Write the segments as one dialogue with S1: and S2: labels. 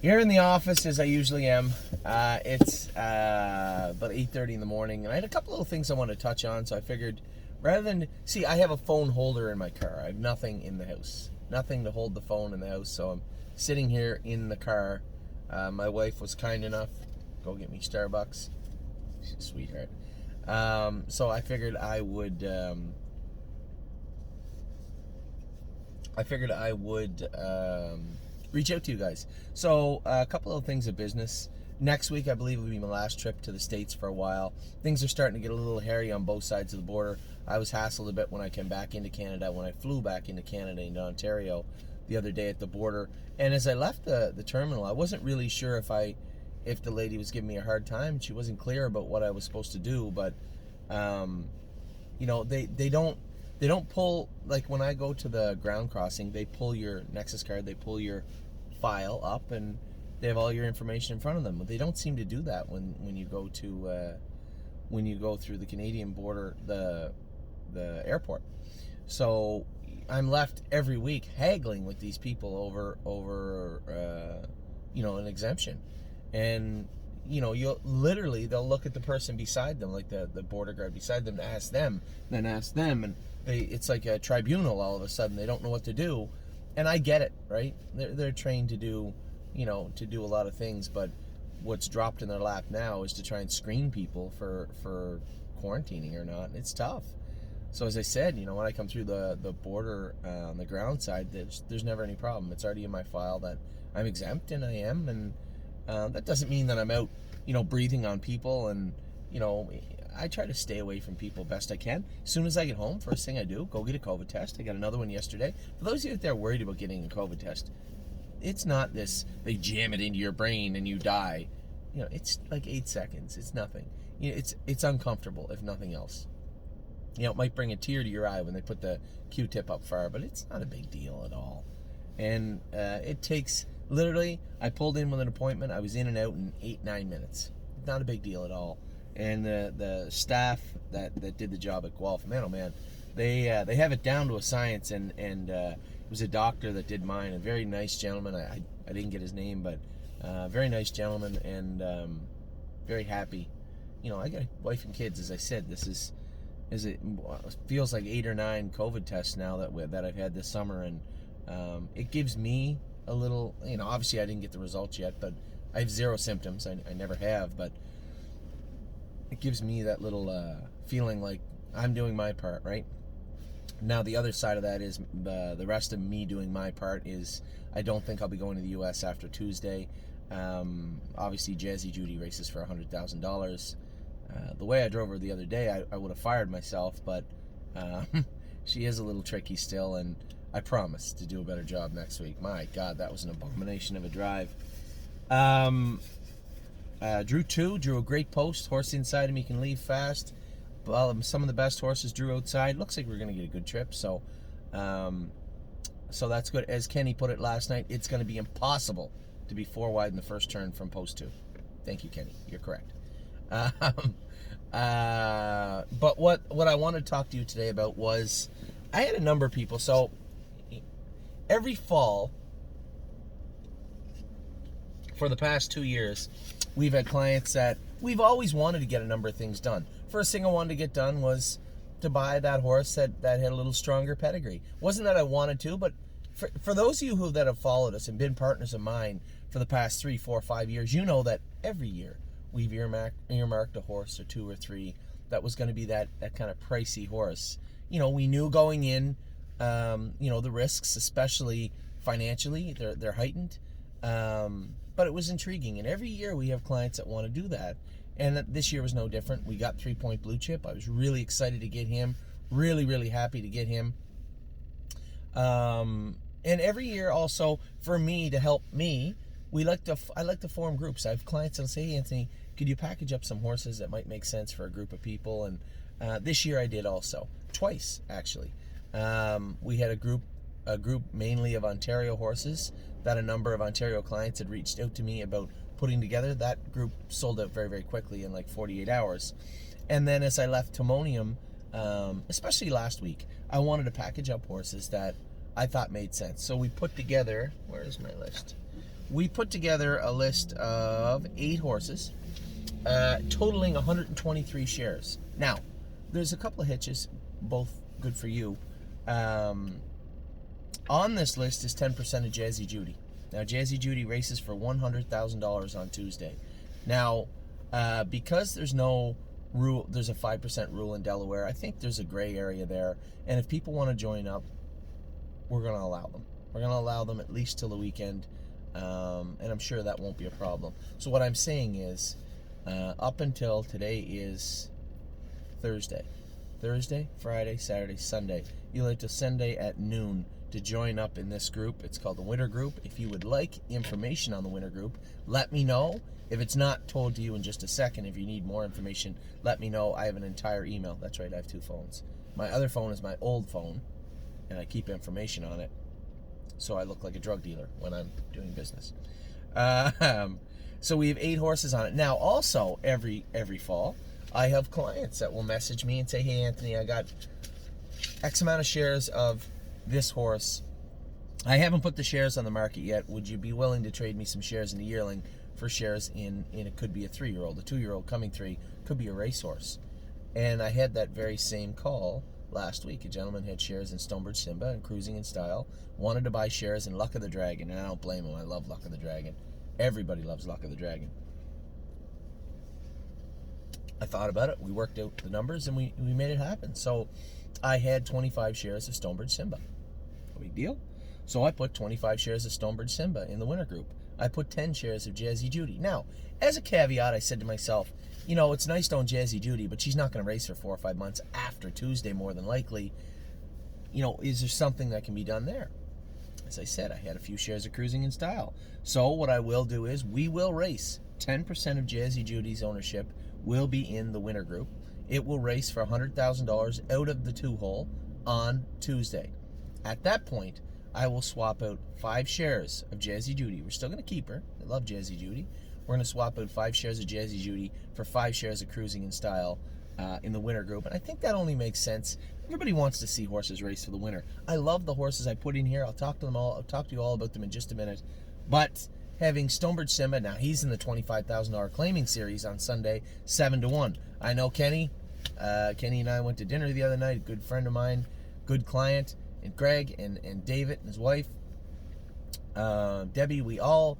S1: Here in the office, as I usually am. It's about 8:30 in the morning, and I had a couple little things I wanted to touch on, so I figured rather than... See, I have a phone holder in my car. I have nothing in the house. Nothing to hold the phone in the house, so I'm sitting here in the car. My wife was kind enough to go get me Starbucks. She's a sweetheart. So I figured I would... reach out to you guys. So a couple of things of business. Next week, I believe, will be my last trip to the States for a while. Things are starting to get a little hairy on both sides of the border. I was hassled a bit when I came back into Canada, when I flew back into Canada, into Ontario, the other day at the border. And as I left the terminal, I wasn't really sure if the lady was giving me a hard time. She wasn't clear about what I was supposed to do, but they don't pull, like when I go to the ground crossing, they pull your Nexus card, they pull your file up, and they have all your information in front of them. But they don't seem to do that when you go through the Canadian border, the airport. So I'm left every week haggling with these people over an exemption. And they'll look at the person beside them, like the border guard beside them, to ask them, then ask them, and it's like a tribunal all of a sudden. They don't know what to do. And I get it, right? They're trained to do a lot of things, but what's dropped in their lap now is to try and screen people for quarantining or not. It's tough. So as I said, when I come through the border on the ground side, there's never any problem. It's already in my file that I'm exempt, and I am, and that doesn't mean that I'm out, breathing on people, and I try to stay away from people best I can. As soon as I get home, first thing I do, go get a COVID test. I got another one yesterday. For those of you out there worried about getting a COVID test, it's not this, they jam it into your brain and you die. It's like 8 seconds. It's nothing. It's uncomfortable, if nothing else. It might bring a tear to your eye when they put the Q-tip up far, but it's not a big deal at all. And it takes, literally, I pulled in with an appointment. I was in and out in 8-9 minutes. Not a big deal at all. And the staff that did the job at Guelph, man, oh man, they have it down to a science. And it was a doctor that did mine, a very nice gentleman. I didn't get his name, but very nice gentleman, and very happy. I got a wife and kids, as I said. It feels like 8 or 9 COVID tests now that I've had this summer, and it gives me a little, obviously I didn't get the results yet, but I have 0 symptoms. I never have, but it gives me that little feeling like I'm doing my part, right? Now, the other side of that is the rest of me doing my part is I don't think I'll be going to the U.S. after Tuesday. Obviously, Jazzy Judy races for $100,000. The way I drove her the other day, I would have fired myself, but she is a little tricky still, and I promise to do a better job next week. My God, that was an abomination of a drive. Drew a great post. Horse inside him, he can leave fast. Well, some of the best horses drew outside. Looks like we're going to get a good trip, so that's good. As Kenny put it last night, it's going to be impossible to be 4 wide in the first turn from post 2. Thank you, Kenny. You're correct. But what I wanted to talk to you today about was, I had a number of people. So every fall for the past 2 years, we've had clients that we've always wanted to get a number of things done. First thing I wanted to get done was to buy that horse that had a little stronger pedigree. Wasn't that I wanted to, but for those of you that have followed us and been partners of mine for the past 3, 4, 5 years, you know that every year we've earmarked a horse or 2 or 3 that was going to be that kind of pricey horse. We knew going in, the risks, especially financially, they're heightened. But it was intriguing, and every year we have clients that want to do that, and this year was no different. We got 3 Point Blue Chip. I was really excited to get him, really happy to get him. And every year also, for me, to help me, I like to form groups. I have clients that'll say, hey, Anthony, could you package up some horses that might make sense for a group of people? And this year I did also, twice actually. We had a group mainly of Ontario horses that a number of Ontario clients had reached out to me about putting together. That group sold out very, very quickly in like 48 hours. And then as I left Timonium, especially last week, I wanted to package up horses that I thought made sense. So we put together, where's my list? we put together a list of 8 horses, totaling 123 shares. Now, there's a couple of hitches, both good for you. On this list is 10% of Jazzy Judy. Now, Jazzy Judy races for $100,000 on Tuesday. Now, because there's no rule, there's a 5% rule in Delaware. I think there's a gray area there, and if people want to join up, we're going to allow them. We're going to allow them at least till the weekend, and I'm sure that won't be a problem. So what I'm saying is, up until today is Thursday, Friday, Saturday, Sunday. You'll have to Sunday at noon to join up in this group. It's called the Winter Group. If you would like information on the Winter Group, let me know. If it's not told to you in just a second, if you need more information, let me know. I have an entire email. That's right, I have 2 phones. My other phone is my old phone, and I keep information on it, so I look like a drug dealer when I'm doing business. So we have 8 horses on it. Now, also, every fall, I have clients that will message me and say, hey, Anthony, I got X amount of shares of this horse. I haven't put the shares on the market yet. Would you be willing to trade me some shares in the yearling for shares in it could be a 3-year-old, a 2-year-old coming 3, could be a racehorse. And I had that very same call last week. A gentleman had shares in Stonebridge Simba and Cruising in Style, wanted to buy shares in Luck of the Dragon, and I don't blame him. I love Luck of the Dragon. Everybody loves Luck of the Dragon. I thought about it, we worked out the numbers, and we made it happen. So I had 25 shares of Stonebridge Simba. No big deal. So I put 25 shares of Stonebridge Simba in the Winter Group. I put 10 shares of Jazzy Judy. Now, as a caveat, I said to myself, you know, it's nice to own Jazzy Judy, but she's not going to race for 4 or 5 months after Tuesday, more than likely. You know, is there something that can be done there? As I said, I had a few shares of Cruising in Style. So what I will do is we will race. 10% of Jazzy Judy's ownership will be in the Winter Group. It will race for $100,000 out of the 2-hole on Tuesday. At that point, I will swap out 5 shares of Jazzy Judy. We're still going to keep her. I love Jazzy Judy. We're going to swap out 5 shares of Jazzy Judy for 5 shares of Cruising in Style in the Winter Group. And I think that only makes sense. Everybody wants to see horses race for the winter. I love the horses I put in here. I'll talk to them all. I'll talk to you all about them in just a minute. But having Stonebridge Simba, now he's in the $25,000 claiming series on Sunday, 7-1. I know Kenny. Kenny and I went to dinner the other night. A good friend of mine, good client. And Greg and David and his wife, Debbie, we all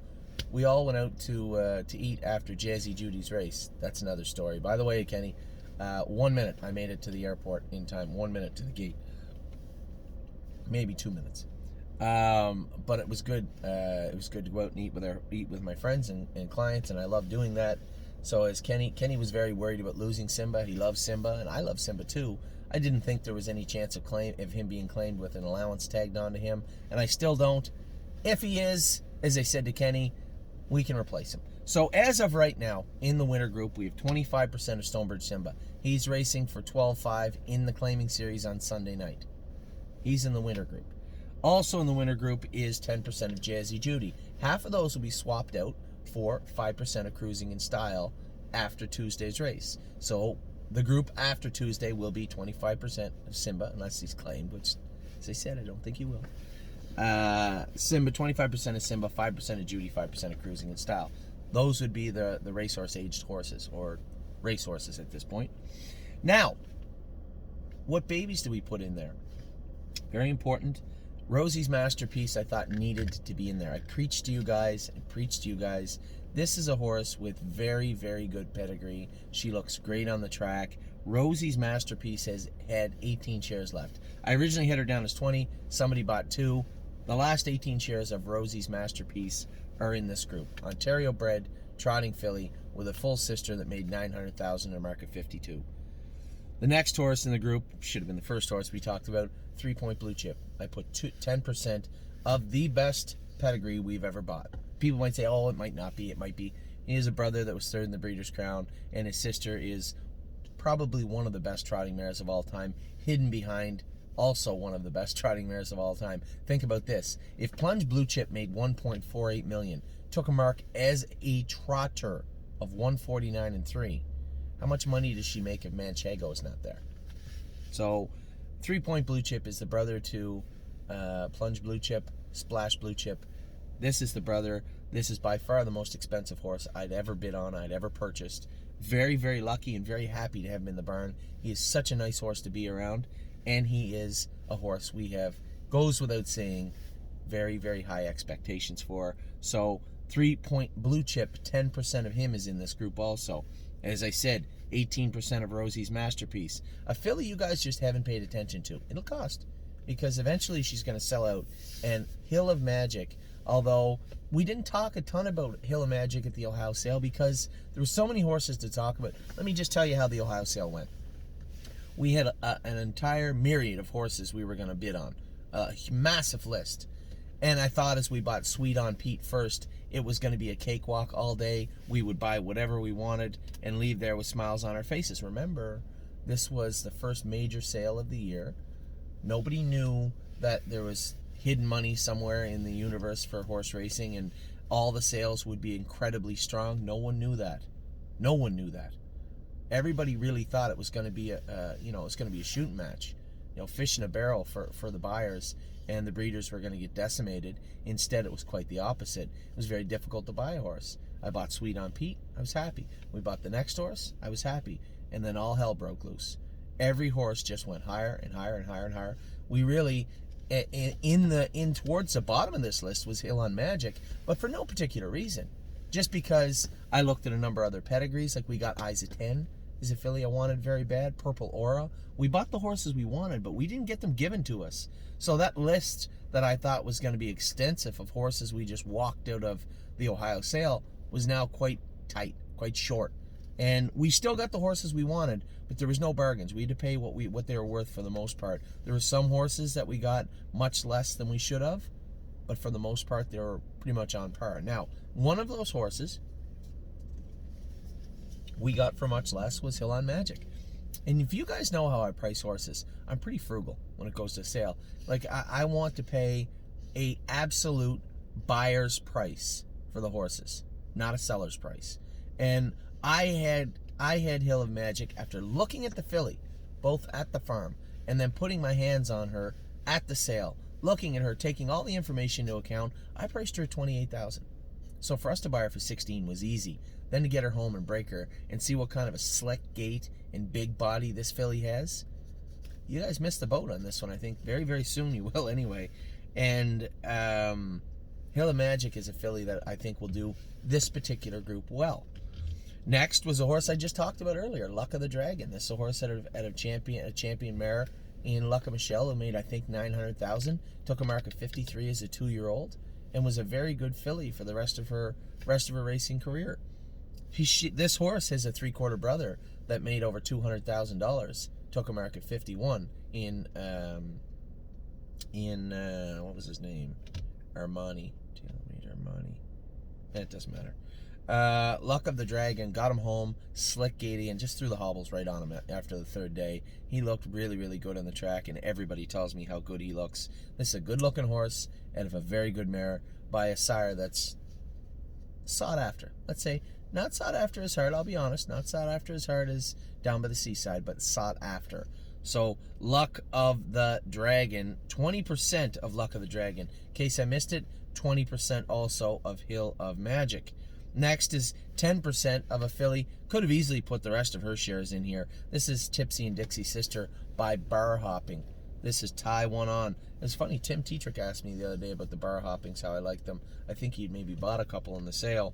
S1: went out to eat after Jazzy Judy's race. That's another story. By the way, Kenny, 1 minute. I made it to the airport in time. 1 minute to the gate. Maybe 2 minutes. But it was good. It was good to go out and eat with my friends and clients, and I love doing that. So as Kenny was very worried about losing Simba. He loves Simba, and I love Simba too. I didn't think there was any chance of him being claimed with an allowance tagged onto him, and I still don't. If he is, as I said to Kenny, we can replace him. So as of right now, in the Winter Group, we have 25% of Stonebridge Simba. He's racing for 12.5 in the claiming series on Sunday night. He's in the Winter Group. Also in the Winter Group is 10% of Jazzy Judy. Half of those will be swapped out for 5% of Cruising in Style after Tuesday's race. So the group after Tuesday will be 25% of Simba, unless he's claimed, which, as I said, I don't think he will. Simba, 25% of Simba, 5% of Judy, 5% of Cruising in Style. Those would be the racehorse-aged horses, or racehorses at this point. Now, what babies do we put in there? Very important. Rosie's Masterpiece, I thought, needed to be in there. I preached to you guys. This is a horse with very, very good pedigree. She looks great on the track. Rosie's Masterpiece has had 18 shares left. I originally had her down as 20. Somebody bought 2. The last 18 shares of Rosie's Masterpiece are in this group. Ontario bred, trotting filly with a full sister that made $900,000 in a market 52. The next horse in the group should have been the first horse we talked about, 3 Point Blue Chip. I put 10% of the best pedigree we've ever bought. People might say, oh, it might not be. It might be. He has a brother that was 3rd in the Breeders' Crown, and his sister is probably one of the best trotting mares of all time, hidden behind also one of the best trotting mares of all time. Think about this. If Plunge Blue Chip made $1.48 million, took a mark as a trotter of 149.3, how much money does she make if Manchego is not there? So 3 Point Blue Chip is the brother to Plunge Blue Chip, Splash Blue Chip, This is the brother. This is by far the most expensive horse I'd ever bid on, I'd ever purchased. Very, very lucky and very happy to have him in the barn. He is such a nice horse to be around, and he is a horse we have, goes without saying, very, very high expectations for. So 3-point blue chip, 10% of him is in this group also. As I said, 18% of Rosie's Masterpiece. A filly you guys just haven't paid attention to. It'll cost, because eventually she's going to sell out. And Hill of Magic, although we didn't talk a ton about Hill of Magic at the Ohio sale because there were so many horses to talk about. Let me just tell you how the Ohio sale went. We had an entire myriad of horses we were going to bid on. A massive list. And I thought as we bought Sweet on Pete first, it was going to be a cakewalk all day. We would buy whatever we wanted and leave there with smiles on our faces. Remember, this was the first major sale of the year. Nobody knew that there was hidden money somewhere in the universe for horse racing and all the sales would be incredibly strong. No one knew that. No one knew that. Everybody really thought it was going to be a shooting match. Fish in a barrel for the buyers, and the breeders were going to get decimated. Instead, it was quite the opposite. It was very difficult to buy a horse. I bought Sweet on Pete. I was happy. We bought the next horse. I was happy. And then all hell broke loose. Every horse just went higher and higher and higher and higher. We really, in towards the bottom of this list was Hill on Magic, but for no particular reason. Just because I looked at a number of other pedigrees, like we got Eyes of 10. Is a filly I wanted very bad. Purple Aura. We bought the horses we wanted, but we didn't get them given to us. So that list that I thought was going to be extensive of horses we just walked out of the Ohio sale was now quite tight, quite short. And we still got the horses we wanted, but there was no bargains. We had to pay what they were worth for the most part. There were some horses that we got much less than we should have, but for the most part, they were pretty much on par. Now, one of those horses we got for much less was Hill on Magic. And if you guys know how I price horses, I'm pretty frugal when it goes to sale. Like, I want to pay a absolute buyer's price for the horses, not a seller's price. And I had Hill of Magic after looking at the filly, both at the farm, and then putting my hands on her at the sale, looking at her, taking all the information into account. I priced her at $28,000. So for us to buy her for $16,000 was easy. Then to get her home and break her and see what kind of a slick gait and big body this filly has. You guys missed the boat on this one, I think. Very, very soon you will anyway. And Hill of Magic is a filly that I think will do this particular group well. Next was a horse I just talked about earlier, Luck of the Dragon. This is a horse out of a champion mare in Luck of Michelle who made, I think, $900,000. Took a mark of 53 as a 2-year-old and was a very good filly for the rest of her racing career. This horse has a 3/4 brother that made over $200,000. Took a mark at 51 in what was his name? Armani. It doesn't matter. Luck of the Dragon got him home, slick gaiety, and just threw the hobbles right on him after the third day. He looked really, really good on the track, and everybody tells me how good he looks. This is a good-looking horse out of a very good mare by a sire that's sought after. Let's say not sought after as hard, I'll be honest, not sought after as hard as Down by the Seaside, but sought after. So Luck of the Dragon, 20% of Luck of the Dragon. In case I missed it, 20% also of Hill of Magic. Next is 10% of a filly. Could have easily put the rest of her shares in here. This is Tipsy and Dixie's Sister by Bar Hopping. This is Tie One On. It's funny, Tim Tetrick asked me the other day about the bar hoppings, how I like them. I think he'd maybe bought a couple in the sale.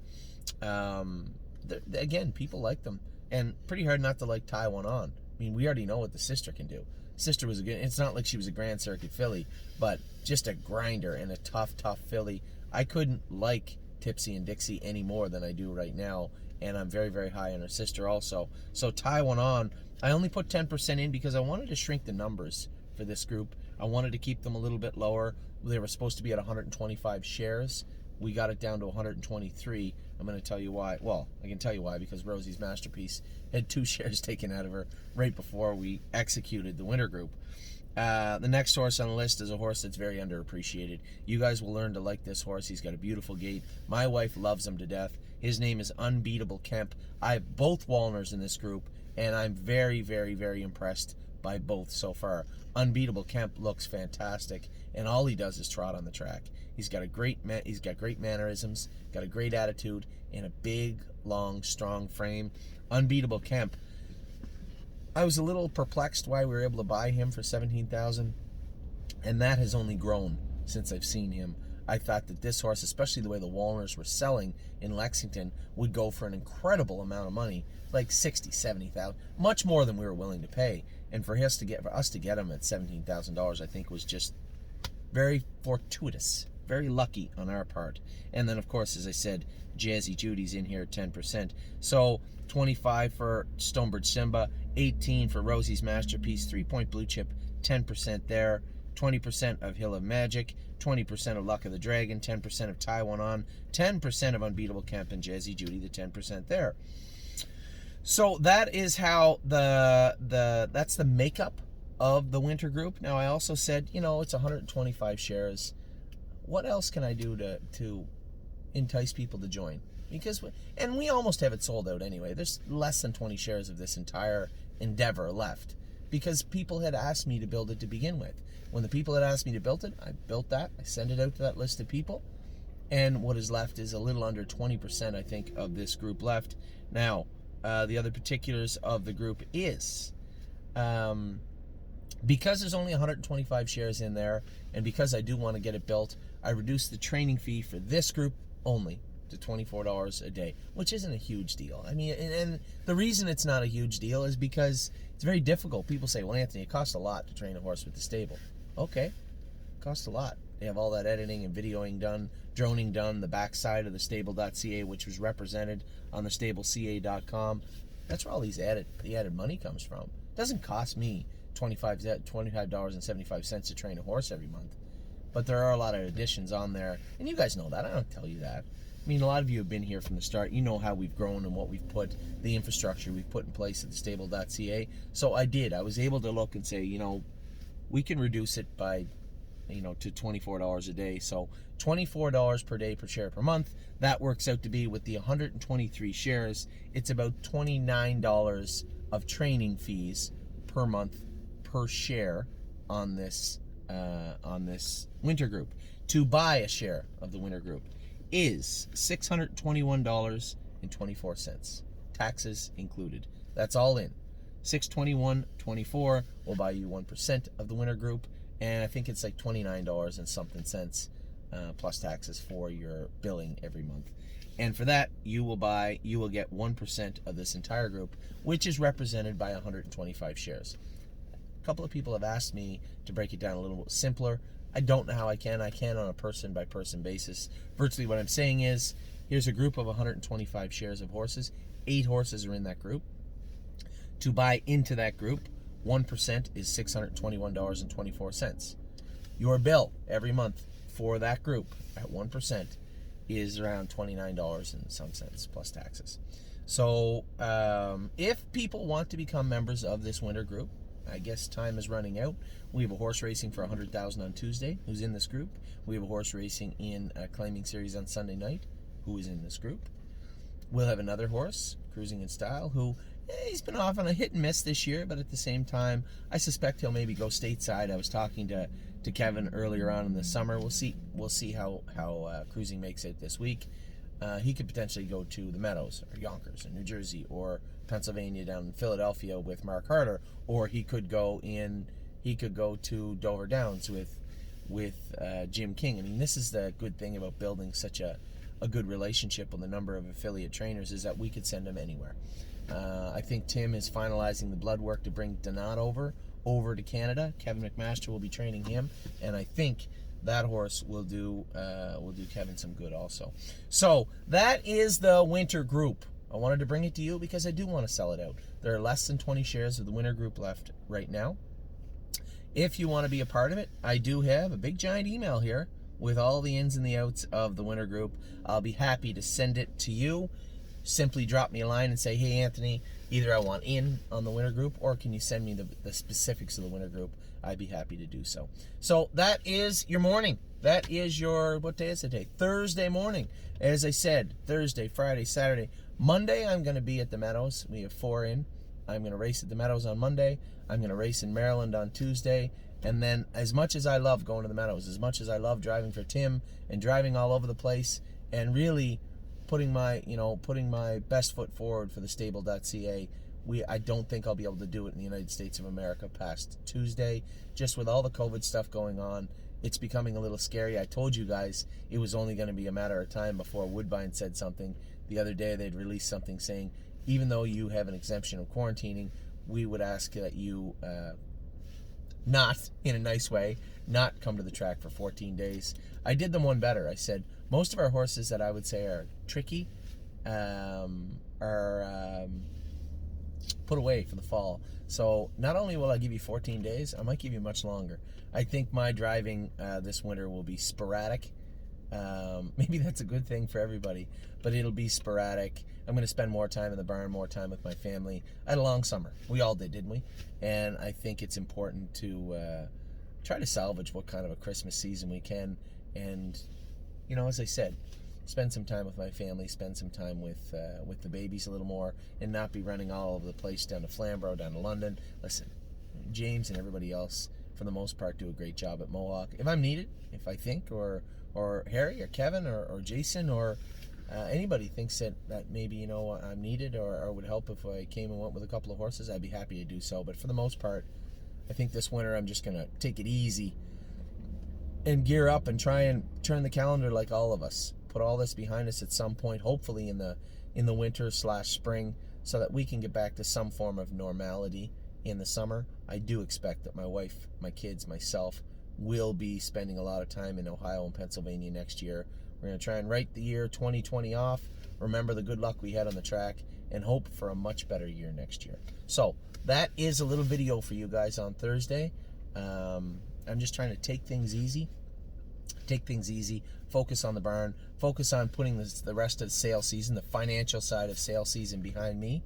S1: Again, people like them. And pretty hard not to like Tie One On. I mean, we already know what the sister can do. Sister was it's not like she was a Grand Circuit filly, but just a grinder and a tough filly. I couldn't like Tipsy and Dixie any more than I do right now, and I'm very, very high on her sister also. So Tie One On, I only put 10% in because I wanted to shrink the numbers for this group. I wanted to keep them a little bit lower. They were supposed to be at 125 shares. We got it down to 123. I'm going to tell you why. Well, I can tell you why, because Rosie's Masterpiece had 2 shares taken out of her right before we executed the winter group. The next horse on the list is a horse that's very underappreciated. You guys will learn to like this horse. He's got a beautiful gait. My wife loves him to death. His name is Unbeatable Kemp. I have both Walners in this group, and I'm very, very, very impressed by both so far. Unbeatable Kemp looks fantastic, and all he does is trot on the track. He's got great mannerisms, got a great attitude, and a big, long, strong frame. Unbeatable Kemp. I was a little perplexed why we were able to buy him for $17,000, and that has only grown since I've seen him. I thought that this horse, especially the way the Walners were selling in Lexington, would go for an incredible amount of money, like $60,000, $70,000, much more than we were willing to pay. And for us to get him at $17,000, I think was just very fortuitous, very lucky on our part. And then, of course, as I said, Jazzy Judy's in here at 10%. So 25 for Stonebridge Simba, 18 for Rosie's Masterpiece, 3-point Blue Chip, 10% there. 20% of Hill of Magic, 20% of Luck of the Dragon, 10% of Taiwan On, 10% of Unbeatable Kemp and Jazzy Judy, the 10% there. So that is how that's the makeup of the winter group. Now I also said, it's 125 shares. What else can I do to entice people to join? And we almost have it sold out anyway. There's less than 20 shares of this entire endeavor left, because people had asked me to build it to begin with. When the people had asked me to build it, I built that. I sent it out to that list of people. And what is left is a little under 20%, I think, of this group left. Now, the other particulars of the group is, because there's only 125 shares in there, and because I do want to get it built, I reduced the training fee for this group only to $24 a day, which isn't a huge deal. I mean, and the reason it's not a huge deal is because it's very difficult. People say, well, Anthony, it costs a lot to train a horse with the stable. Okay, it costs a lot. They have all that editing and videoing done, droning done, the backside of the stable.ca, which was represented on the stableca.com. That's where all the added money comes from. It doesn't cost me $25.75 to train a horse every month. But there are a lot of additions on there, and you guys know that. I don't tell you that. I mean, a lot of you have been here from the start. You know how we've grown and what we've put, the infrastructure we've put in place at the stable.ca. So I was able to look and say, we can reduce it by, to $24 a day. So $24 per day per share per month. That works out to be, with the 123 shares, it's about $29 of training fees per month per share on this winter group. To buy a share of the winter group is $621.24, taxes included. That's all in. $621.24 will buy you 1% of the winter group, and I think it's like $29 and something cents plus taxes for your billing every month. And for that, you will get 1% of this entire group, which is represented by 125 shares. A couple of people have asked me to break it down a little bit simpler. I don't know how I can. I can on a person-by-person basis. Virtually what I'm saying is, here's a group of 125 shares of horses. 8 horses are in that group. To buy into that group, 1% is $621.24. Your bill every month for that group at 1% is around $29 and some cents plus taxes. So if people want to become members of this winter group, I guess time is running out. We have a horse racing for $100,000 on Tuesday, who's in this group. We have a horse racing in a claiming series on Sunday night, who is in this group. We'll have another horse, Cruising in Style, who he's been off on a hit and miss this year, but at the same time, I suspect he'll maybe go stateside. I was talking to Kevin earlier on in the summer. We'll see how Cruising makes it this week. He could potentially go to the Meadows or Yonkers in New Jersey or Pennsylvania down in Philadelphia with Mark Harder, or he could go to Dover Downs with Jim King. I mean, this is the good thing about building such a good relationship with a number of affiliate trainers, is that we could send him anywhere. I think Tim is finalizing the blood work to bring Donat over to Canada. Kevin McMaster will be training him, and I think that horse will do Kevin some good also. So that is the winter group. I wanted to bring it to you because I do want to sell it out. There are less than 20 shares of the winter group left right now. If you want to be a part of it, I do have a big giant email here with all the ins and the outs of the winter group. I'll be happy to send it to you. Simply drop me a line and say, hey Anthony, either I want in on the winter group, or can you send me the specifics of the winter group? I'd be happy to do so. So that is your morning. That is your, what day is it today? Thursday morning. As I said, Thursday, Friday, Saturday. Monday I'm going to be at the Meadows. We have 4 in. I'm going to race at the Meadows on Monday. I'm going to race in Maryland on Tuesday. And then, as much as I love going to the Meadows, as much as I love driving for Tim and driving all over the place and really putting my best foot forward for the stable.ca, I don't think I'll be able to do it in the United States of America past Tuesday. Just with all the COVID stuff going on, it's becoming a little scary. I told you guys it was only going to be a matter of time before Woodbine said something. The other day they'd released something saying, even though you have an exemption of quarantining, we would ask that you not, in a nice way, not come to the track for 14 days. I did them one better. I said, most of our horses that I would say are tricky are put away for the fall. So not only will I give you 14 days, I might give you much longer. I think my driving this winter will be sporadic. Maybe that's a good thing for everybody, but it'll be sporadic. I'm going to spend more time in the barn, more time with my family. I had a long summer. We all did, didn't we? And I think it's important to try to salvage what kind of a Christmas season we can. And, as I said, spend some time with my family, spend some time with the babies a little more, and not be running all over the place down to Flamborough, down to London. Listen, James and everybody else, for the most part, do a great job at Mohawk. If I'm needed, if I think, or Harry or Kevin or Jason or anybody thinks that maybe I'm needed or would help if I came and went with a couple of horses, I'd be happy to do so. But for the most part, I think this winter I'm just gonna take it easy and gear up and try and turn the calendar like all of us. Put all this behind us at some point, hopefully in the winter/spring, so that we can get back to some form of normality in the summer. I do expect that my wife, my kids, myself will be spending a lot of time in Ohio and Pennsylvania next year. We're going to try and write the year 2020 off, remember the good luck we had on the track, and hope for a much better year next year. So that is a little video for you guys on Thursday. I'm just trying to take things easy, focus on the barn, focus on putting the rest of the sale season, the financial side of sale season behind me,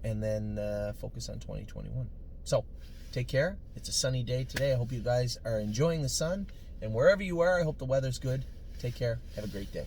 S1: and then focus on 2021. So take care. It's a sunny day today. I hope you guys are enjoying the sun, and wherever you are, I hope the weather's good. Take care. Have a great day.